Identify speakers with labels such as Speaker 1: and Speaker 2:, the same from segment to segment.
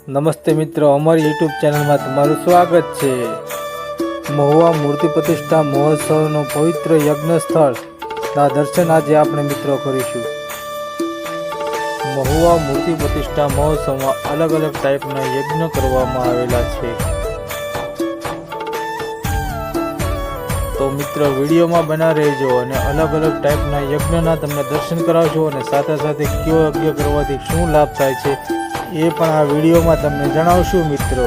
Speaker 1: નમસ્તે મિત્રો, અમારી યુટ્યુબ ચેનલમાં તમારું સ્વાગત છે। મહુવા મૂર્તિ પ્રતિષ્ઠા મહોત્સવનો પવિત્ર યજ્ઞ સ્થળના દર્શન આજે આપણે મિત્રો કરીશું। મહુવા મૂર્તિ પ્રતિષ્ઠા મહોત્સવમાં અલગ અલગ ટાઈપના યજ્ઞ કરવામાં આવેલા છે। તો મિત્રો વિડીયોમાં બના રહેજો અને અલગ અલગ ટાઈપના યજ્ઞના તમને દર્શન કરાવજો અને સાથે સાથે કયો યજ્ઞ કરવાથી શું લાભ થાય છે એ પણ આ વિડીયોમાં તમને જણાવશું મિત્રો।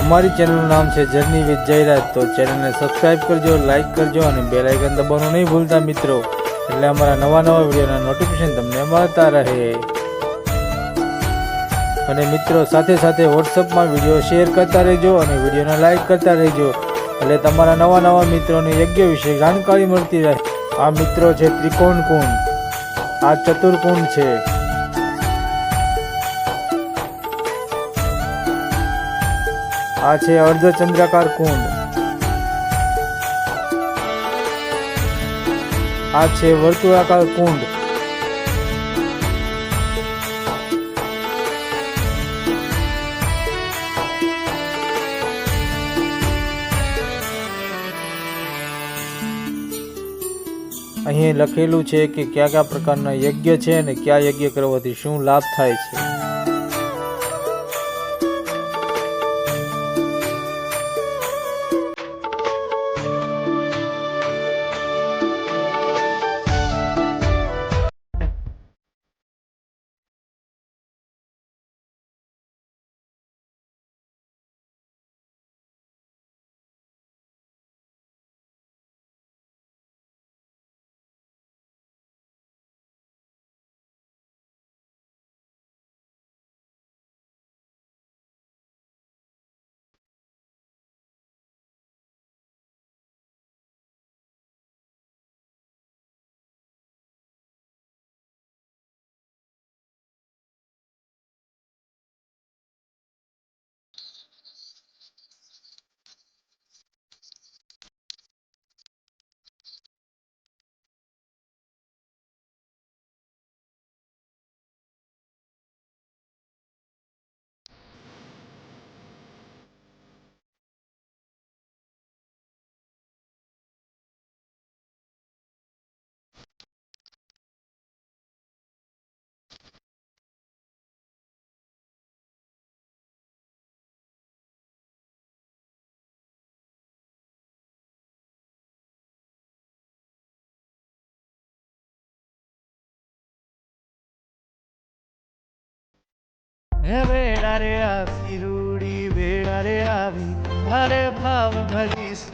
Speaker 1: અમારી ચેનલનું નામ છે જર્ની વિથ જયરાજ। તો ચેનલને સબસ્ક્રાઇબ કરજો, લાઈક કરજો અને બેલ આઇકન દબાવવાનું નહીં ભૂલતા મિત્રો, એટલે અમારા નવા વિડીયોના નોટિફિકેશન તમને મળતા રહે। અને મિત્રો સાથે સાથે વોટ્સઅપમાં વિડીયો શેર કરતા રહેજો અને વિડીયોને લાઈક કરતા રહેજો, એટલે તમારા નવા મિત્રોને યજ્ઞ વિશે જાણકારી મળતી રહે। આ મિત્રો છે ત્રિકોણ કુંડ, આ ચતુર્કુંડ છે, આ છે અર્ધચંદ્રાકાર કુંડ, આ છે વર્તુળાકાર કુંડ, અહીં લખેલું છે કે કયા કયા પ્રકારના યજ્ઞ છે અને કયા યજ્ઞ કરવાથી શું લાભ થાય છે।
Speaker 2: હે વેડા રે આવી રૂડી વેડા રે આવી ભારે ભાવ ભરીશ